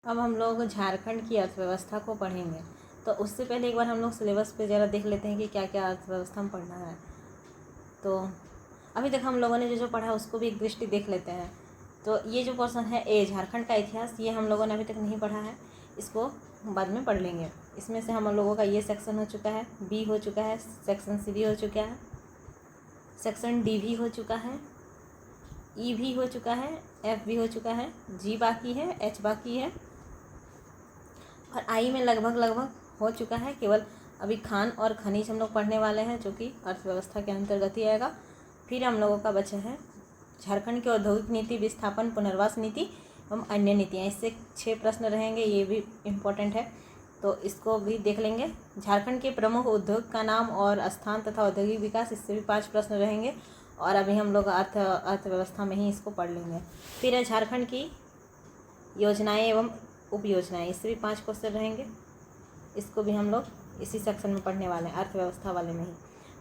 अब हम लोग झारखंड की अर्थव्यवस्था को पढ़ेंगे, तो उससे पहले एक बार हम लोग सिलेबस पे ज़रा देख लेते हैं कि क्या क्या अर्थव्यवस्था में पढ़ना है। तो अभी तक हम लोगों ने जो पढ़ा उसको भी एक दृष्टि देख लेते हैं। तो ये जो पोर्शन है ए, झारखंड का इतिहास, ये हम लोगों ने अभी तक नहीं पढ़ा है, इसको बाद में पढ़ लेंगे। इसमें से हम लोगों का ये सेक्शन हो चुका है, बी हो चुका है, सेक्शन सी भी हो चुका है, सेक्शन डी भी हो चुका है, ई भी हो चुका है, एफ भी हो चुका है, जी बाकी है, एच बाकी है और आई में लगभग हो चुका है। केवल अभी खान और खनिज हम लोग पढ़ने वाले हैं, जो कि अर्थव्यवस्था के अंतर्गत ही आएगा। फिर हम लोगों का बचा है झारखंड की औद्योगिक नीति, विस्थापन, पुनर्वास नीति एवं अन्य नीतियाँ। इससे 6 प्रश्न रहेंगे, ये भी इम्पोर्टेंट है, तो इसको भी देख लेंगे। झारखंड के प्रमुख उद्योग का नाम और स्थान तथा औद्योगिक विकास, इससे भी 5 प्रश्न रहेंगे और अभी हम लोग अर्थव्यवस्था में ही इसको पढ़ लेंगे। फिर है झारखंड की योजनाएं एवं उपयोजनाएं, इससे भी 5 क्वेश्चन रहेंगे, इसको भी हम लोग इसी सेक्शन में पढ़ने वाले हैं, अर्थव्यवस्था वाले में ही।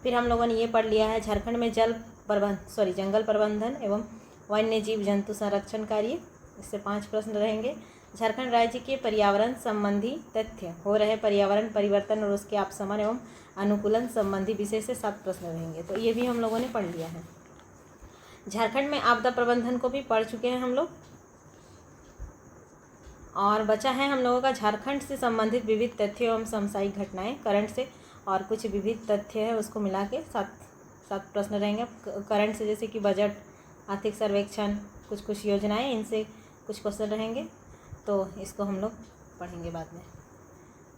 फिर हम लोगों ने ये पढ़ लिया है झारखंड में जंगल प्रबंधन एवं वन्य जीव जंतु संरक्षण कार्य, इससे 5 प्रश्न रहेंगे। झारखंड राज्य के पर्यावरण संबंधी तथ्य, हो रहे पर्यावरण परिवर्तन और उसके अपशमन एवं अनुकूलन संबंधी विषय से 7 प्रश्न रहेंगे, तो ये भी हम लोगों ने पढ़ लिया है। झारखंड में आपदा प्रबंधन को भी पढ़ चुके हैं हम लोग, और बचा है हम लोगों का झारखंड से संबंधित विविध तथ्य एवं समसामयिक घटनाएं, करंट से और कुछ विविध तथ्य है उसको मिला के 7 प्रश्न रहेंगे। करंट से जैसे कि बजट, आर्थिक सर्वेक्षण, कुछ योजनाएं, इनसे कुछ क्वेश्चन रहेंगे, तो इसको हम लोग पढ़ेंगे बाद में।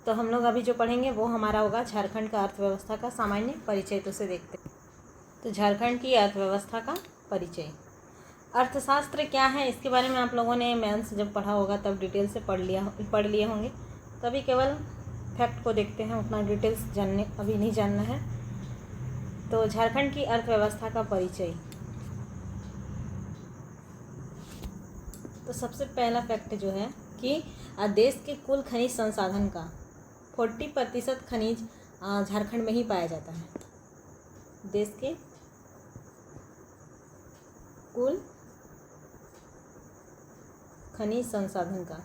तो हम लोग अभी जो पढ़ेंगे वो हमारा होगा झारखंड का अर्थव्यवस्था का सामान्य परिचय। तो उसे देखते हैं। तो झारखंड की अर्थव्यवस्था का परिचय। अर्थशास्त्र क्या है, इसके बारे में आप लोगों ने मेंस जब पढ़ा होगा तब डिटेल से पढ़ लिए होंगे, तभी केवल फैक्ट को देखते हैं, उतना डिटेल्स अभी नहीं जानना है। तो झारखंड की अर्थव्यवस्था का परिचय, तो सबसे पहला फैक्ट जो है कि देश के कुल खनिज संसाधन का 40% खनिज झारखंड में ही पाया जाता है। देश के कुल खनिज संसाधन का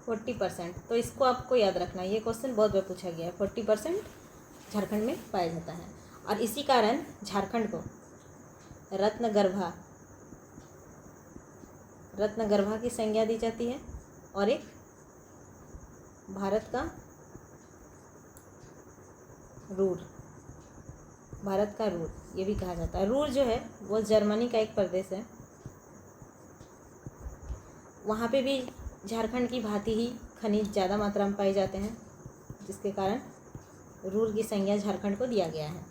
40%, तो इसको आपको याद रखना, ये क्वेश्चन बहुत बार पूछा गया है। 40% झारखंड में पाया जाता है और इसी कारण झारखंड को रत्नगर्भा की संज्ञा दी जाती है और एक भारत का रूर ये भी कहा जाता है। रूर जो है वो जर्मनी का एक प्रदेश है, वहाँ पे भी झारखंड की भांति ही खनिज ज़्यादा मात्रा में पाए जाते हैं, जिसके कारण रूर की संज्ञा झारखंड को दिया गया है।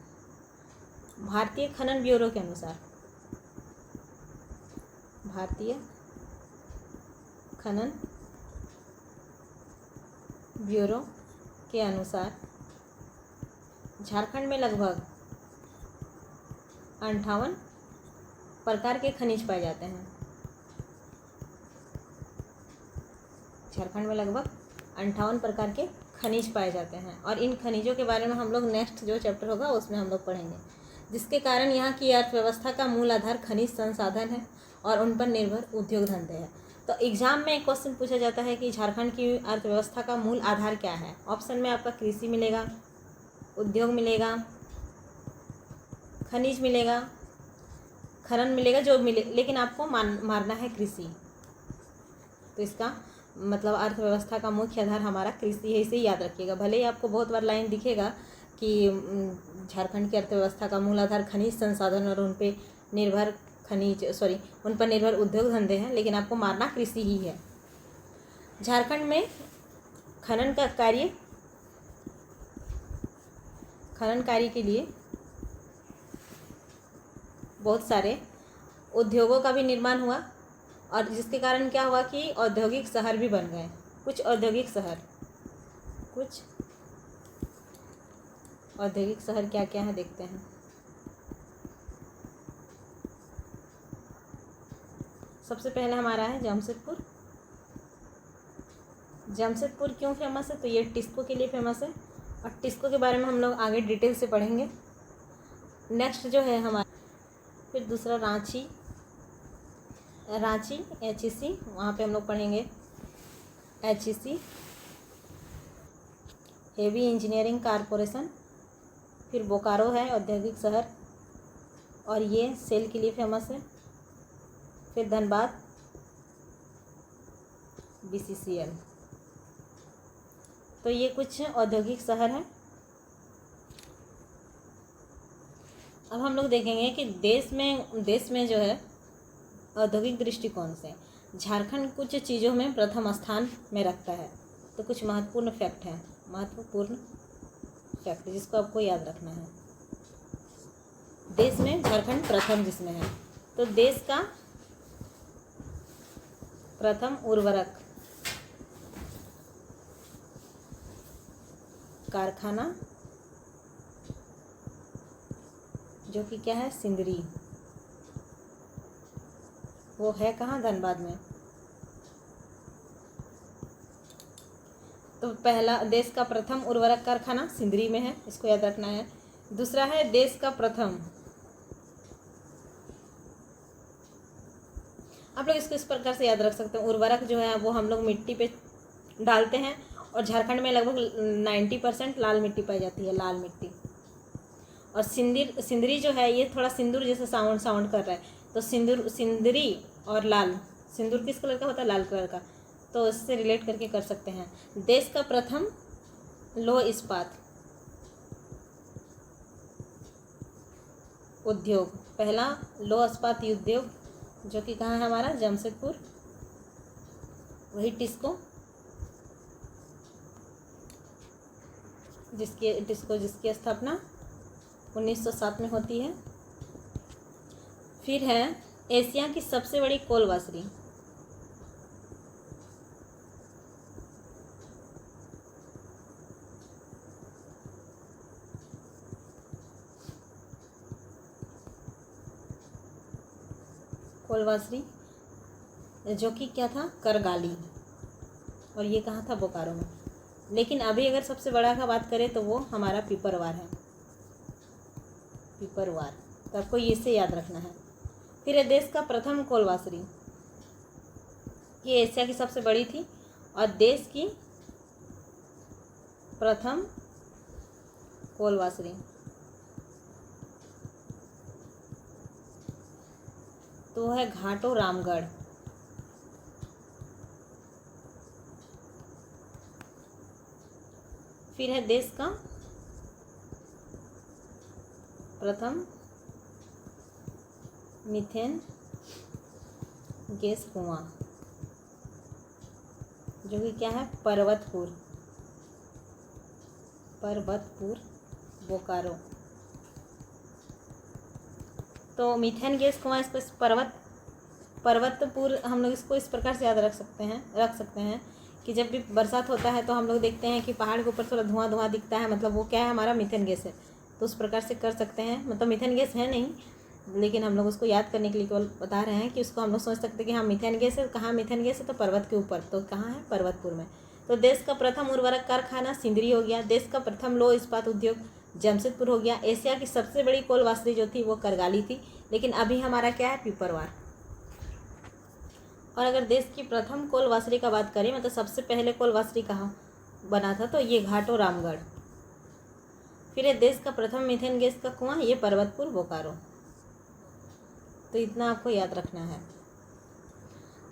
भारतीय खनन ब्यूरो के अनुसार, भारतीय खनन ब्यूरो के अनुसार झारखंड में लगभग 58 प्रकार के खनिज पाए जाते हैं। झारखंड में लगभग 58 प्रकार के खनिज पाए जाते हैं और इन खनिजों के बारे में हम लोग नेक्स्ट जो चैप्टर होगा उसमें हम लोग पढ़ेंगे, जिसके कारण यहाँ की अर्थव्यवस्था का मूल आधार खनिज संसाधन है और उन पर निर्भर उद्योग धंधे हैं। तो एग्जाम में एक क्वेश्चन पूछा जाता है कि झारखंड की अर्थव्यवस्था का मूल आधार क्या है। ऑप्शन में आपका कृषि मिलेगा, उद्योग मिलेगा, खनिज मिलेगा, खनन मिलेगा, जो मिले, लेकिन आपको मारना है कृषि। तो इसका मतलब अर्थव्यवस्था का मुख्य आधार हमारा कृषि है, इसे याद रखिएगा। भले ही आपको बहुत बार लाइन दिखेगा कि झारखंड की अर्थव्यवस्था का मूल आधार खनिज संसाधन और उन पर निर्भर उद्योग धंधे हैं, लेकिन आपको मारना कृषि ही है। झारखंड में खनन कार्य के लिए बहुत सारे उद्योगों का भी निर्माण हुआ और जिसके कारण क्या हुआ कि औद्योगिक शहर भी बन गए। कुछ औद्योगिक शहर क्या क्या है देखते हैं। सबसे पहले हमारा है जमशेदपुर। जमशेदपुर क्यों फेमस है, तो ये टिस्को के लिए फेमस है और टिस्को के बारे में हम लोग आगे डिटेल से पढ़ेंगे। नेक्स्ट जो है हमारा फिर दूसरा रांची, रांची HEC, वहाँ पे हम लोग पढ़ेंगे HEC हेवी इंजीनियरिंग कारपोरेशन। फिर बोकारो है औद्योगिक शहर और ये सेल के लिए फेमस है। फिर धनबाद BCCL। तो ये कुछ औद्योगिक शहर हैं। अब हम लोग देखेंगे कि देश में जो है औद्योगिक दृष्टिकोण से झारखंड कुछ चीज़ों में प्रथम स्थान में रखता है। तो कुछ महत्वपूर्ण फैक्ट जिसको आपको याद रखना है। देश में झारखंड प्रथम जिसमें है, तो देश का प्रथम उर्वरक कारखाना जो कि क्या है, सिंदरी, वो है कहाँ, धनबाद में। तो पहला देश का प्रथम उर्वरक कारखाना सिंदरी में है, इसको याद रखना है। दूसरा है देश का प्रथम, आप लोग इसको इस प्रकार से याद रख सकते हैं, उर्वरक जो है वो हम लोग मिट्टी पे डालते हैं और झारखंड में लगभग 90% लाल मिट्टी पाई जाती है, लाल मिट्टी। और सिंदरी जो है ये थोड़ा सिंदूर जैसे साउंड कर रहा है, तो सिंदरी और लाल, सिंदूर किस कलर का होता है, लाल कलर का, तो इससे रिलेट करके कर सकते हैं। देश का प्रथम लौह इस्पात उद्योग, पहला लौह इस्पात उद्योग जो कि कहाँ है हमारा, जमशेदपुर, वही टिस्को, जिसकी स्थापना 1907 में होती है। फिर है एशिया की सबसे बड़ी कोलवासरी, जो कि क्या था, करगाली, और ये कहाँ था, बोकारो में। लेकिन अभी अगर सबसे बड़ा का बात करें तो वो हमारा पिपरवार है, पिपरवार, तो आपको ये से याद रखना है। फिर है देश का प्रथम कोलवासरी, ये एशिया की सबसे बड़ी थी और देश की प्रथम कोलवासरी, तो है घाटो रामगढ़। फिर है देश का प्रथम मीथेन गैस कुआं जो कि क्या है, पर्वतपुर, बोकारो। तो मीथेन गैस कुआं, इसको पर्वतपुर हम लोग इसको इस प्रकार से याद रख सकते हैं कि जब भी बरसात होता है तो हम लोग देखते हैं कि पहाड़ के ऊपर थोड़ा धुआं दिखता है, मतलब वो क्या है, हमारा मीथेन गैस है। तो उस प्रकार से कर सकते हैं, मतलब मीथेन गैस है नहीं, लेकिन हम लोग उसको याद करने के लिए केवल बता रहे हैं कि उसको हम लोग सोच सकते हैं कि हाँ मीथेन गैस है। कहाँ मीथेन गैस है, तो पर्वत के ऊपर, तो कहाँ है, पर्वतपुर में। तो देश का प्रथम उर्वरक कारखाना सिंदरी हो गया, देश का प्रथम लौह इस्पात उद्योग जमशेदपुर हो गया, एशिया की सबसे बड़ी कोलवासरी जो थी वो करगाली थी, लेकिन अभी हमारा क्या है, पिपरवार। और अगर देश की प्रथम कोलवासरी का बात करें, मतलब सबसे पहले कोलवासरी कहाँ बना था, तो ये घाटो रामगढ़। फिर है देश का प्रथम मीथेन गैस का कुआं, ये पर्वतपुर, बोकारो। तो इतना आपको याद रखना है।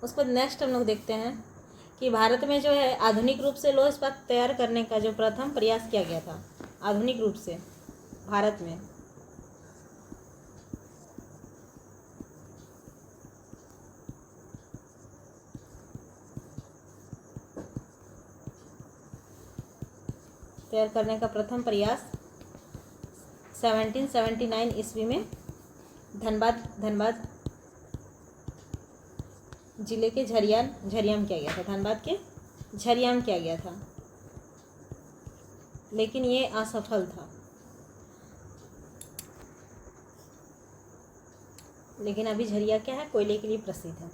उसको नेक्स्ट हम लोग देखते हैं कि भारत में जो है आधुनिक रूप से लौह इस्पात तैयार करने का जो प्रथम प्रयास किया गया था, आधुनिक रूप से भारत में, तैयार करने का प्रथम प्रयास 1779 ईस्वी में धनबाद जिले के झरियाम किया गया था, धनबाद के झरियाम किया गया था, लेकिन ये असफल था। लेकिन अभी झरिया क्या है, कोयले के लिए प्रसिद्ध है।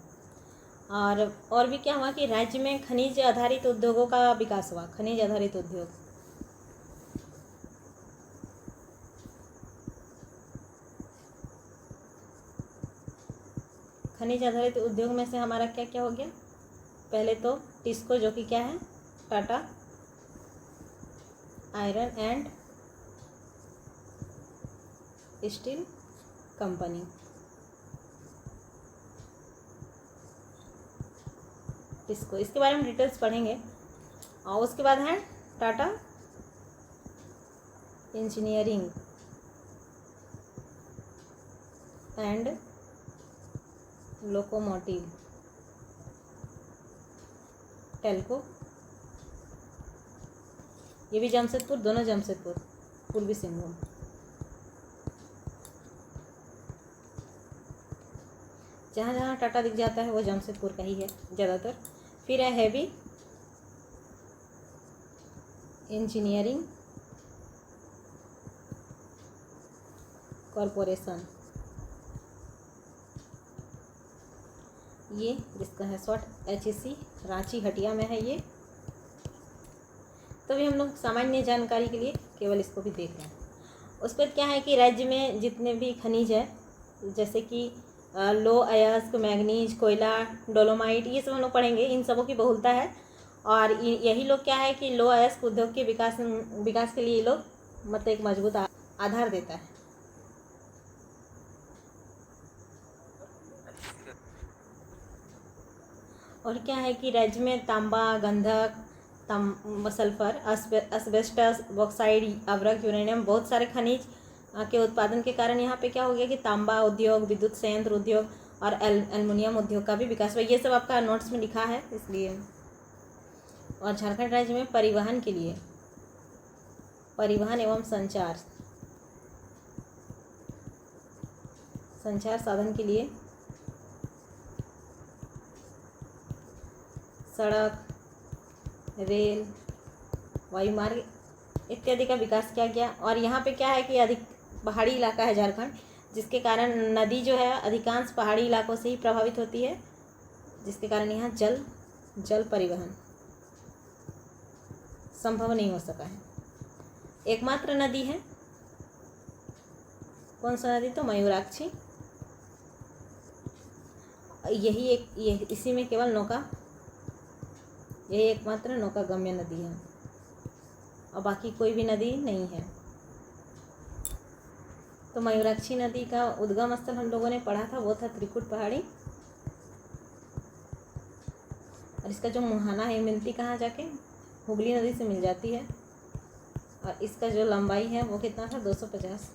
और भी क्या हुआ कि राज्य में खनिज आधारित उद्योगों का विकास हुआ, खनिज आधारित उद्योग। खनिज आधारित उद्योग में से हमारा क्या क्या हो गया? पहले तो टिस्को, जो कि क्या है? Tata iron and steel company. TISCO, इसके बारे में डिटेल्स पढ़ेंगे। और उसके बाद है Tata engineering and locomotive, Telco, ये भी जमशेदपुर, दोनों जमशेदपुर, पूर्वी सिंहभूम। जहाँ जहाँ टाटा दिख जाता है वो जमशेदपुर का ही है ज़्यादातर। फिर है हैवी इंजीनियरिंग कॉरपोरेशन, ये जिसका है शॉर्ट HEC, रांची हटिया में है ये। तो भी हम लोग सामान्य जानकारी के लिए केवल इसको भी देख रहे हैं। उस पर क्या है कि राज्य में जितने भी खनिज है, जैसे कि लो अयस्क, मैग्नीज, कोयला, डोलोमाइट, ये सब हम लोग पढ़ेंगे। इन सबों की बहुलता है और यही लोग क्या है कि लो अयस्क उद्योग के विकास के लिए ये लोग मतलब एक मजबूत आधार देता है। और क्या है कि राज्य में तांबा, गंधक, सल्फर, asbestos, बॉक्साइड, अवरक, यूरेनियम, बहुत सारे खनिज के उत्पादन के कारण यहाँ पे क्या हो गया कि तांबा उद्योग, विद्युत संयंत्र उद्योग और एल्युमिनियम उद्योग का भी विकास हुआ। ये सब आपका नोट्स में लिखा है इसलिए। और झारखंड राज्य में परिवहन के लिए, परिवहन एवं संचार साधन के लिए सड़क, रेल, वायुमार्ग इत्यादि का विकास किया गया। और यहाँ पे क्या है कि अधिक पहाड़ी इलाका है झारखंड, जिसके कारण नदी जो है अधिकांश पहाड़ी इलाकों से ही प्रभावित होती है, जिसके कारण यहाँ जल परिवहन संभव नहीं हो सका है। एकमात्र नदी है, कौन सा नदी? तो मयूराक्षी। इसी में केवल यही एकमात्र नौकागम्य नदी है और बाकी कोई भी नदी नहीं है। तो मयूराक्षी नदी का उद्गम स्थल हम लोगों ने पढ़ा था, वो था त्रिकुट पहाड़ी। और इसका जो मुहाना है मिलती कहाँ जाके? हुगली नदी से मिल जाती है। और इसका जो लंबाई है वो कितना था? 250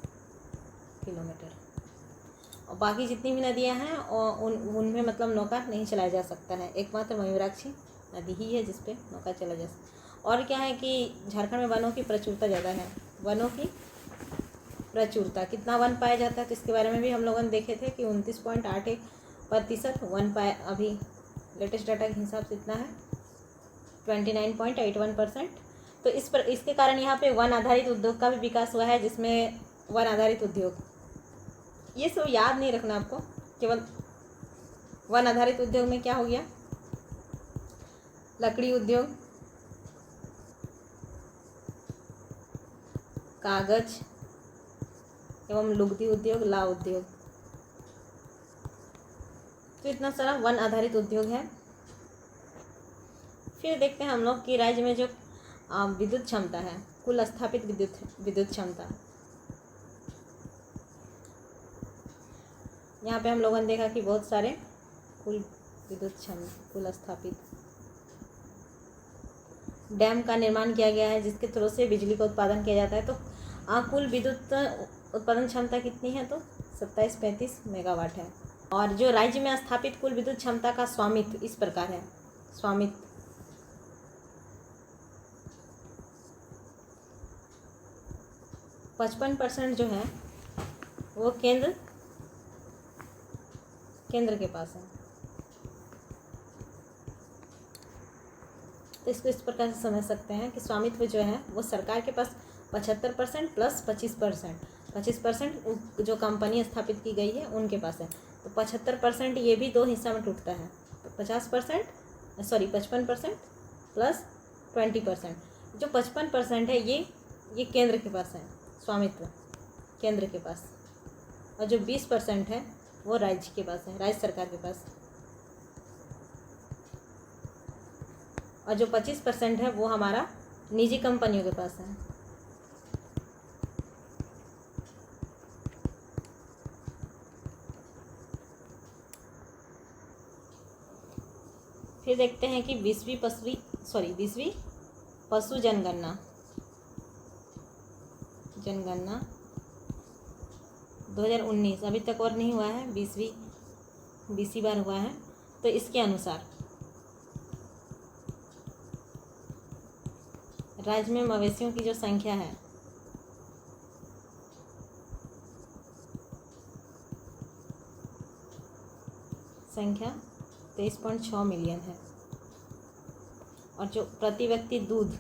किलोमीटर। और बाकी जितनी भी नदियाँ हैं उनमें मतलब नौका नहीं चलाया जा सकता है, एकमात्र मयूराक्षी नदी ही है जिस पे नौका चला जा सकता। और क्या है कि झारखंड में वनों की प्रचुरता ज़्यादा है। वनों की प्रचुरता, कितना वन पाया जाता है तो इसके बारे में भी हम लोगों ने देखे थे कि 29.81% वन पाया। अभी लेटेस्ट डाटा के हिसाब से इतना है 29.81%। तो इसके कारण यहाँ पे वन आधारित उद्योग का भी विकास हुआ है, जिसमें वन आधारित उद्योग, ये सब याद नहीं रखना आपको, केवल वन आधारित उद्योग में क्या हो गया? लकड़ी उद्योग, कागज एवं लुगदी उद्योग, ला उद्योग। तो इतना सारा वन आधारित उद्योग है। फिर देखते हैं हम लोग कि राज्य में जो विद्युत क्षमता है, कुल स्थापित विद्युत क्षमता, यहाँ पे हम लोगों ने देखा कि बहुत सारे कुल स्थापित डैम का निर्माण किया गया है, जिसके थ्रू से बिजली का उत्पादन किया जाता है। तो कुल विद्युत उत्पादन क्षमता कितनी है? तो 2735 मेगावाट है। और जो राज्य में स्थापित कुल विद्युत क्षमता का स्वामित्व इस प्रकार है। स्वामित्व 55% जो है वो केंद्र के पास है। तो इसको इस प्रकार से समझ सकते हैं कि स्वामित्व जो है वो सरकार के पास 75% प्लस 25% जो कंपनी स्थापित की गई है उनके पास है। तो 75% ये भी दो हिस्सा में टूटता है। तो 55% प्लस 20%, जो 55% है ये केंद्र के पास है, स्वामित्व केंद्र के पास। और जो 20% है वो राज्य के पास है, राज्य सरकार के पास। और जो 25% है वो हमारा निजी कंपनियों के पास है। फिर देखते हैं कि 20वीं पशु जनगणना 2019 अभी तक और नहीं हुआ है, 20वीं बार हुआ है। तो इसके अनुसार राज्य में मवेशियों की जो संख्या है संख्या 23.6 मिलियन है। और जो प्रति व्यक्ति दूध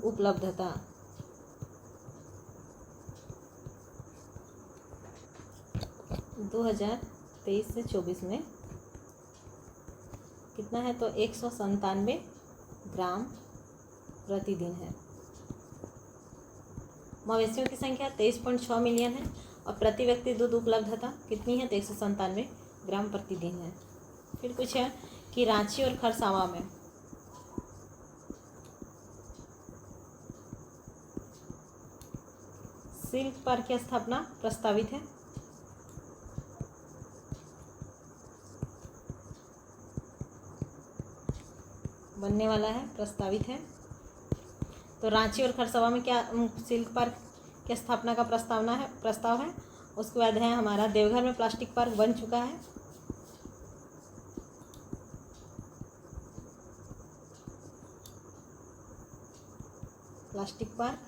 उपलब्धता 2023 से 24 में कितना है, तो 197 ग्राम प्रतिदिन है। मवेशियों की संख्या 23.6 मिलियन है और प्रति व्यक्ति दूध उपलब्धता कितनी है, तो 197 ग्राम प्रतिदिन है। फिर कुछ है कि रांची और खरसावां में सिल्क पार्क की स्थापना प्रस्तावित है। बनने वाला है, प्रस्तावित है। तो रांची और खरसावां में क्या सिल्क पार्क की स्थापना का प्रस्ताव है। उसके बाद है हमारा देवघर में प्लास्टिक पार्क बन चुका है। Plastic park.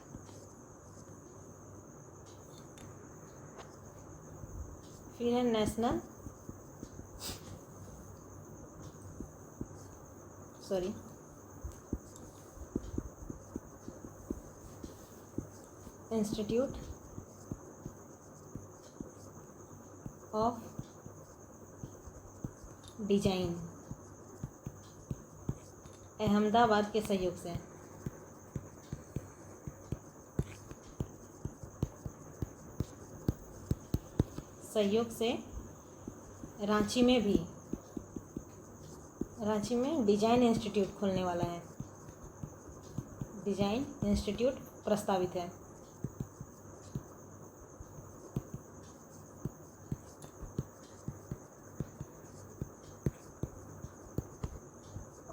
फिर है इंस्टीट्यूट ऑफ डिजाइन अहमदाबाद के सहयोग से रांची में डिजाइन इंस्टीट्यूट खोलने वाला है। डिजाइन इंस्टीट्यूट प्रस्तावित है।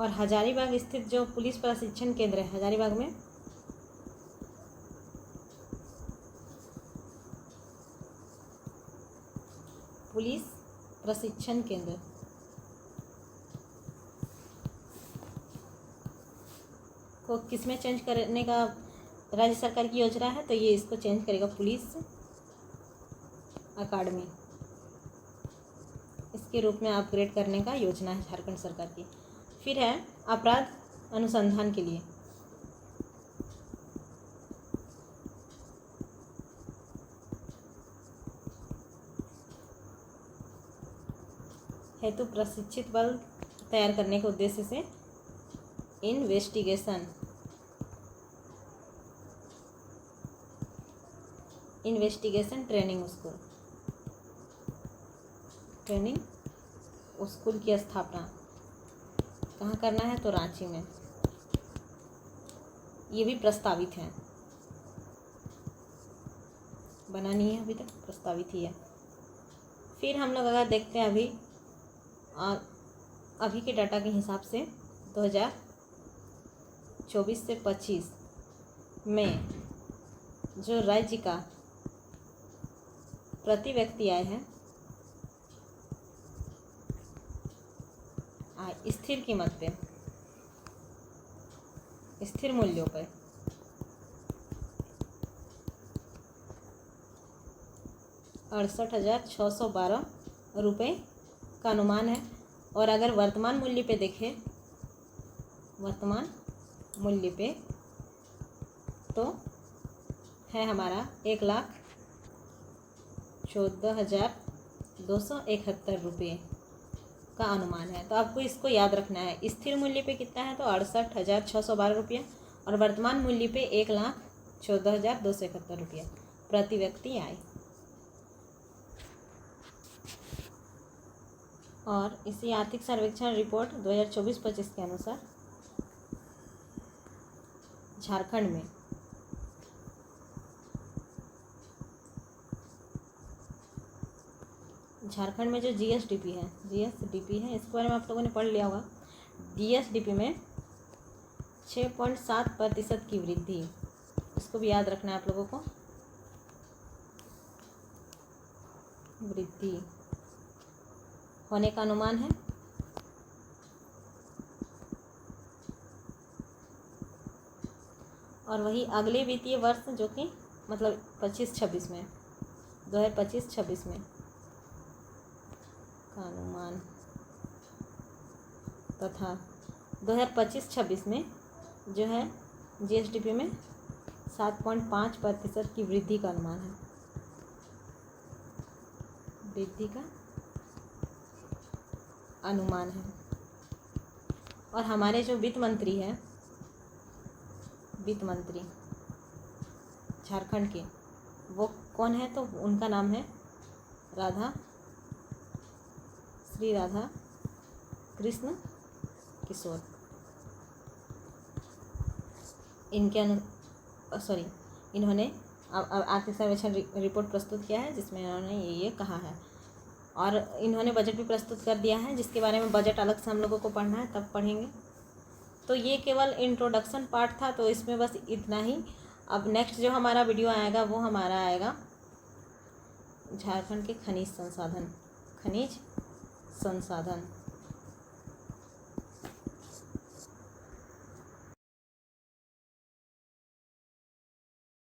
और हजारीबाग स्थित जो पुलिस प्रशिक्षण केंद्र है, हजारीबाग में पुलिस प्रशिक्षण केंद्र को किस में चेंज करने का राज्य सरकार की योजना है, तो ये इसको चेंज करेगा पुलिस अकादमी, इसके रूप में अपग्रेड करने का योजना है झारखंड सरकार की। फिर है अपराध अनुसंधान के लिए हेतु प्रशिक्षित बल तैयार करने के उद्देश्य से इन्वेस्टिगेशन ट्रेनिंग स्कूल की स्थापना कहाँ करना है, तो रांची में। ये भी प्रस्तावित है, बना नहीं है अभी तक, प्रस्तावित ही है। फिर हम लोग अगर देखते हैं अभी के डाटा के हिसाब से 2024 से 25 में जो राज्य का प्रति व्यक्ति आय है स्थिर कीमत पे, स्थिर मूल्यों पर 68,612 रुपये का अनुमान है। और अगर वर्तमान मूल्य पे देखें, वर्तमान मूल्य पे तो है हमारा 1,14,271 रुपये का अनुमान है। तो आपको इसको याद रखना है। स्थिर मूल्य पे कितना है, तो 68,612 रुपये और वर्तमान मूल्य पे 1,14,271 रुपये। प्रति व्यक्ति आय। और इसी आर्थिक सर्वेक्षण रिपोर्ट 2024-25 के अनुसार झारखंड में जो जीएसडीपी है इसके बारे में आप लोगों ने पढ़ लिया होगा। जीएसडीपी में 6.7% की वृद्धि, इसको भी याद रखना है आप लोगों को। वृद्धि होने का अनुमान है। और वही अगले वित्तीय वर्ष जो कि मतलब 25-26 में 2025-26 में का अनुमान तथा 2025-26 में जो है जीएसडीपी में 7.5% की वृद्धि का अनुमान है। वृद्धि का अनुमान है। और हमारे जो वित्त मंत्री झारखंड के, वो कौन है? तो उनका नाम है श्री राधा कृष्ण किशोर। इन्होंने आर्थिक सर्वेक्षण रिपोर्ट प्रस्तुत किया है जिसमें इन्होंने ये कहा है। और इन्होंने बजट भी प्रस्तुत कर दिया है, जिसके बारे में बजट अलग से हम लोगों को पढ़ना है, तब पढ़ेंगे। तो ये केवल इंट्रोडक्शन पार्ट था, तो इसमें बस इतना ही। अब नेक्स्ट जो हमारा वीडियो आएगा वो हमारा आएगा झारखंड के खनिज संसाधन।